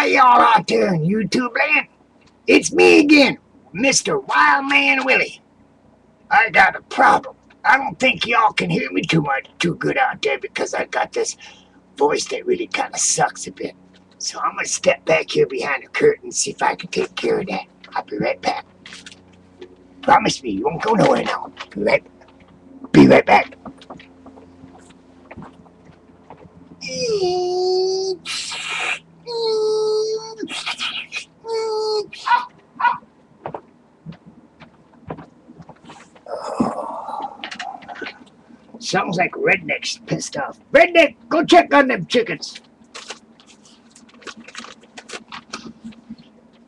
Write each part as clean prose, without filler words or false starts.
Hi, y'all out there in YouTube land. It's me again, Mr. Wildman Willie. I got a problem. I don't think y'all can hear me too good out there because I got this voice that really kind of sucks a bit. So I'm going to step back here behind the curtain and see if I can take care of that. I'll be right back. Promise me you won't go nowhere now. Be right back. Sounds like Redneck's pissed off. Redneck, go check on them chickens.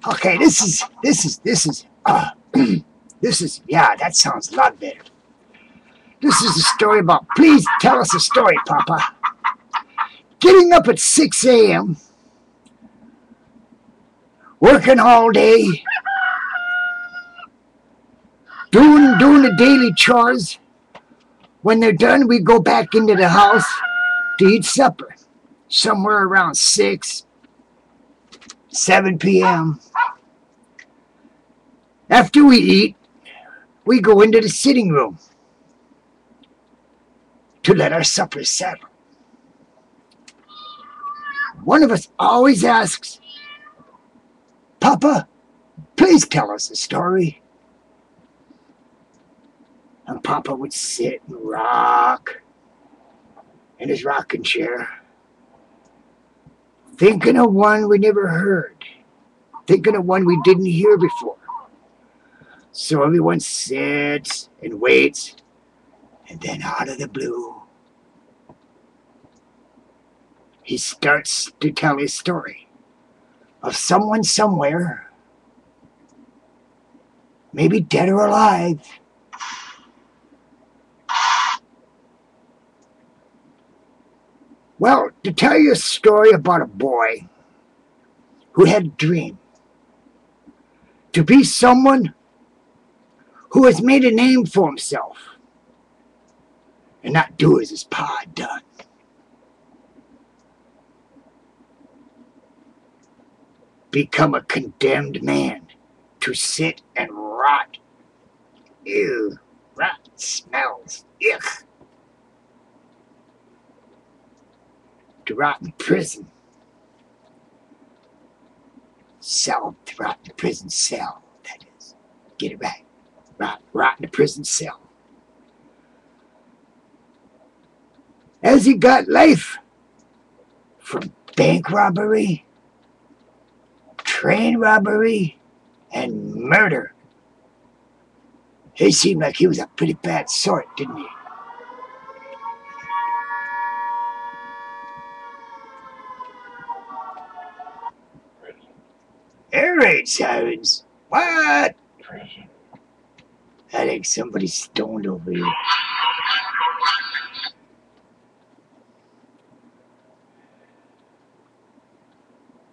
Okay, this is, yeah, that sounds a lot better. This is a story about, please tell us a story, Papa. Getting up at 6 a.m., working all day, doing the daily chores. When they're done, we go back into the house to eat supper, somewhere around 6, 7 p.m. After we eat, we go into the sitting room to let our supper settle. One of us always asks, Papa, please tell us a story. And Papa would sit and rock in his rocking chair, thinking of one we never heard, thinking of one we didn't hear before. So everyone sits and waits, and then out of the blue, he starts to tell his story of someone somewhere, maybe dead or alive, well, to tell you a story about a boy who had a dream to be someone who has made a name for himself and not do as his pa had done. Become a condemned man to sit and rot. Ew, rot smells. Ugh. To rot in prison. To rot in the prison cell, that is. Get it right. Rot in the prison cell. As he got life from bank robbery, train robbery, and murder. He seemed like he was a pretty bad sort, didn't he? Air raid sirens. What? I think somebody's stoned over here.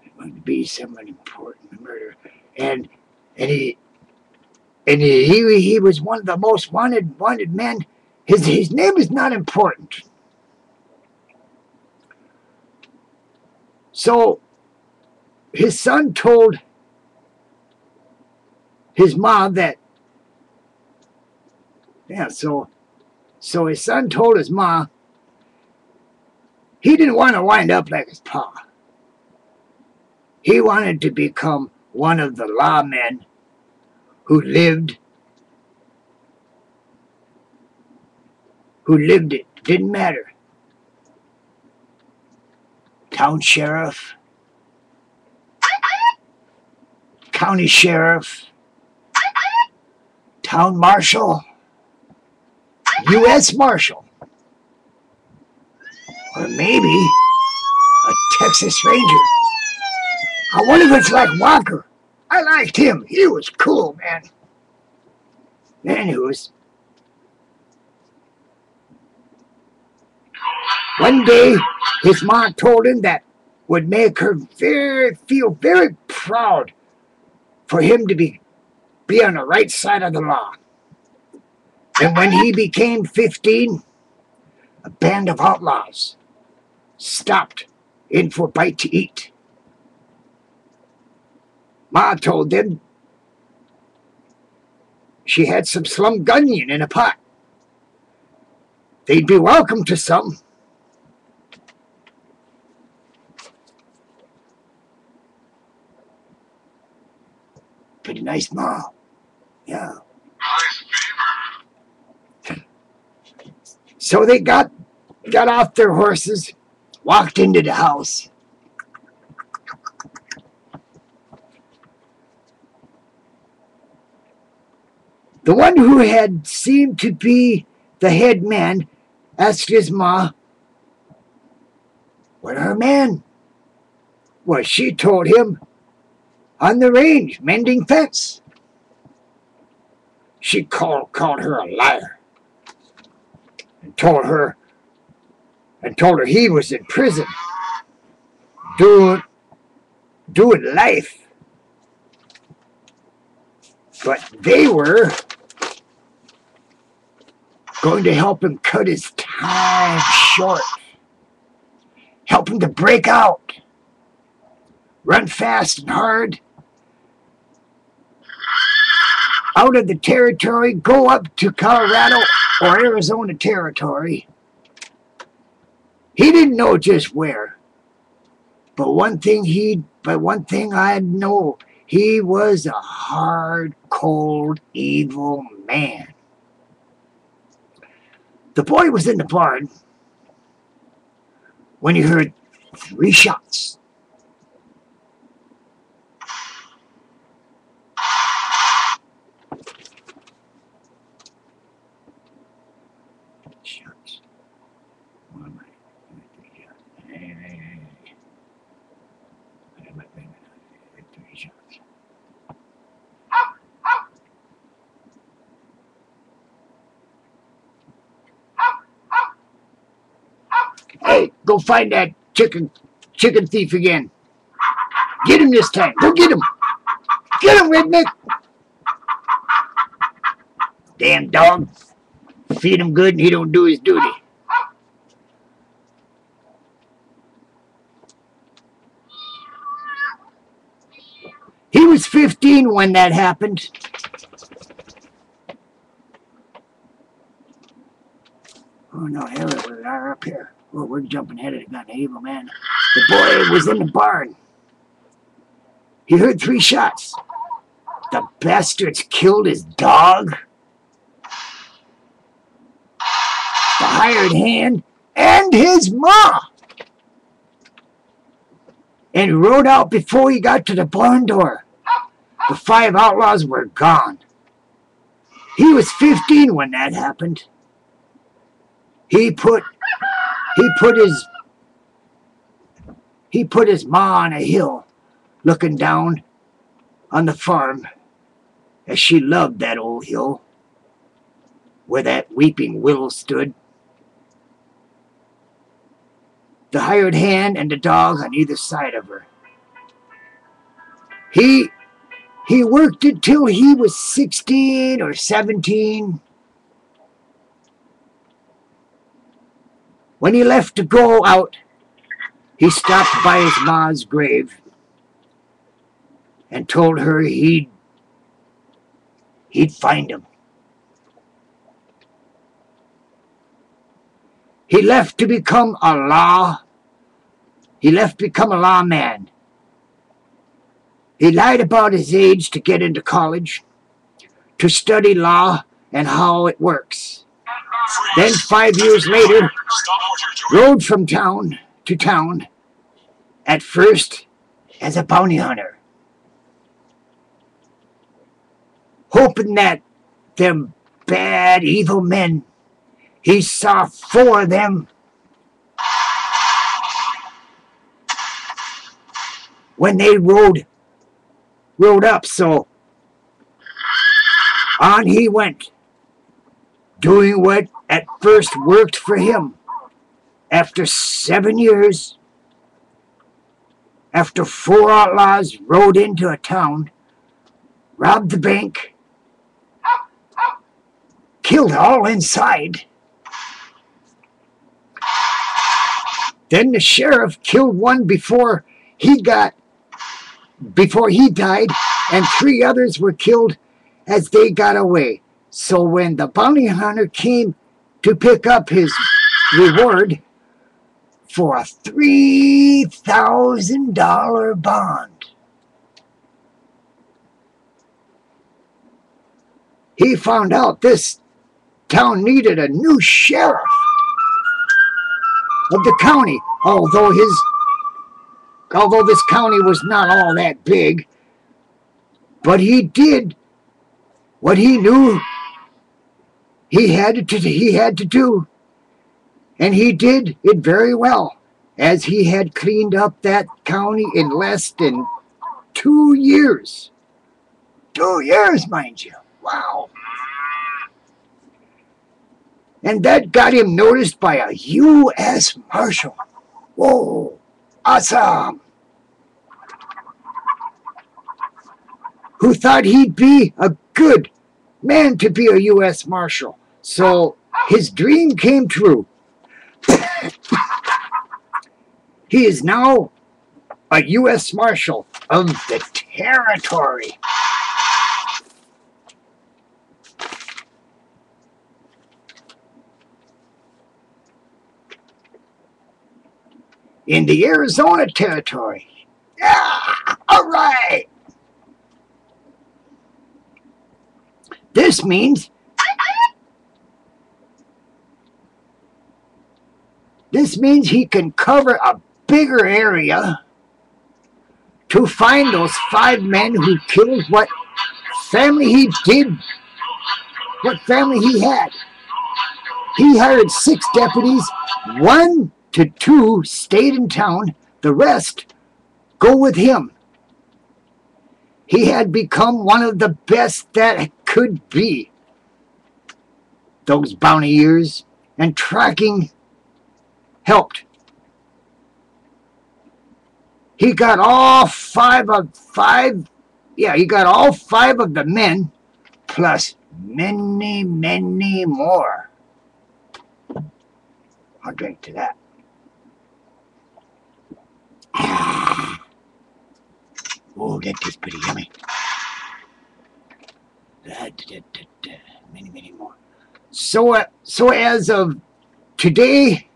It might be someone important murder. And he was one of the most wanted men. His name is not important. So his son told his mom that, yeah, so his son told his mom he didn't want to wind up like his pa. He wanted to become one of the lawmen who lived it. Didn't matter. Town sheriff, county sheriff, town marshal, U.S. Marshal, or maybe a Texas Ranger. I wonder if it's like Walker. I liked him. He was cool, man. Anyways, one day his mom told him that would make her feel very proud for him to be on the right side of the law. And when he became 15, a band of outlaws stopped in for a bite to eat. Ma told them she had some slum onion in a pot. They'd be welcome to some. Pretty nice, Ma. Yeah. So they got off their horses, walked into the house. The one who had seemed to be the head man asked his ma, where her man? Well, she told him, on the range, mending fence. She called her a liar and told her he was in prison doing life. But they were going to help him cut his time short, help him to break out, run fast and hard, out of the territory, go up to Colorado or Arizona territory. He didn't know just where, but one thing I know, he was a hard, cold, evil man. The boy was in the barn when he heard 3 shots. Hey, go find that chicken thief again. Get him this time. Go get him. Get him, redneck. Damn dog. Feed him good and he don't do his duty. He was 15 when that happened. Oh no, here we are up here. Oh, we're jumping ahead of the evil man. The boy was in the barn. He heard 3 shots. The bastards killed his dog, the hired hand, and his ma. And rode out before he got to the barn door. The 5 outlaws were gone. He was 15 when that happened. He put his ma on a hill, looking down on the farm, as she loved that old hill where that weeping willow stood. The hired hand and the dog on either side of her. He worked it till he was 16 or 17. When he left to go out, he stopped by his ma's grave and told her he'd find him. He left to become a lawman. He lied about his age to get into college, to study law and how it works. Then 5 years later, rode from town to town, at first as a bounty hunter, hoping that them bad, evil men, he saw 4 of them when they rode up, so on he went, doing what at first worked for him. After 7 years, after 4 outlaws rode into a town, robbed the bank, killed all inside. Then the sheriff killed one before he got before he died, and 3 others were killed as they got away. So when the bounty hunter came to pick up his reward for a $3,000 bond, he found out this town needed a new sheriff of the county, although this county was not all that big. But he did what he knew he had to do, and he did it very well, as he had cleaned up that county in less than 2 years. 2 years, mind you. Wow. And that got him noticed by a U.S. Marshal. Whoa, awesome. Who thought he'd be a good man to be a U.S. Marshal. So his dream came true. He is now a U.S. Marshal of the territory. In the Arizona territory. Yeah, all right. This means he can cover a bigger area to find those 5 men who killed what family he had. He hired 6 deputies. 1 to 2 stayed in town. The rest go with him. He had become one of the best that could be. Those bounty years and tracking helped. He got all 5 of the men, plus many, many more. I'll drink to that. Oh, that tastes pretty yummy. Many, many more. So as of today,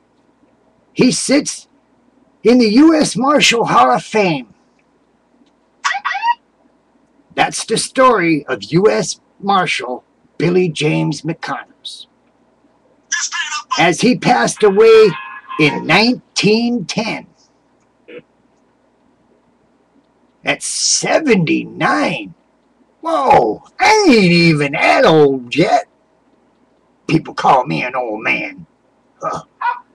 he sits in the U.S. Marshal Hall of Fame. That's the story of U.S. Marshal Billy James McConnors, as he passed away in 1910 at 79. Whoa, I ain't even that old yet. People call me an old man. Huh,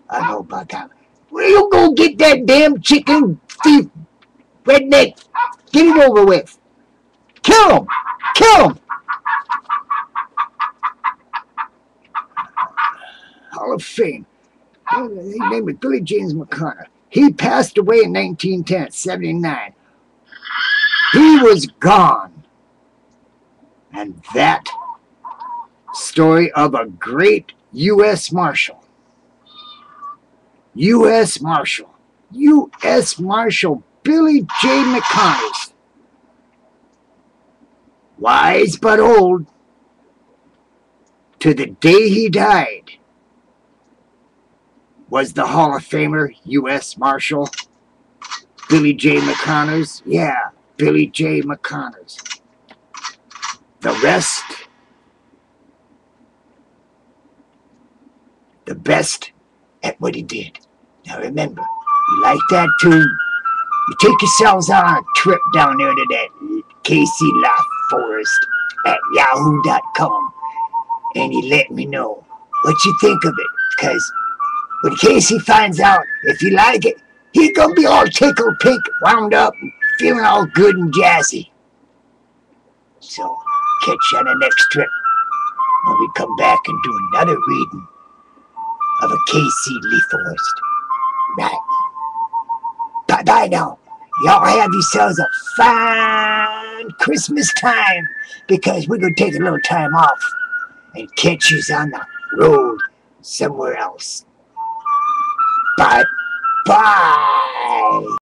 I know about that. Where you go get that damn chicken thief, redneck? Get it over with. Kill him! Kill him! Hall of Fame. His name was Billy James McConnors. He passed away in 1910, 79. He was gone. And that story of a great U.S. Marshal. U.S. Marshal Billy J. McConnors. Wise but old to the day he died was the Hall of Famer U.S. Marshal Billy J. McConnors. Yeah, Billy J. McConnors. The rest, the best at what he did. Now remember, you like that too? You take yourselves on a trip down there to that Casey La Forest at yahoo.com and you let me know what you think of it. Because when Casey finds out if you like it, he's gonna be all tickled pink, wound up, and feeling all good and jazzy. So catch you on the next trip when we come back and do another reading of a Casey Lee Forest. Right. Bye-bye now. Y'all have yourselves a fine Christmas time, because we're going to take a little time off and catch you on the road somewhere else. Bye-bye.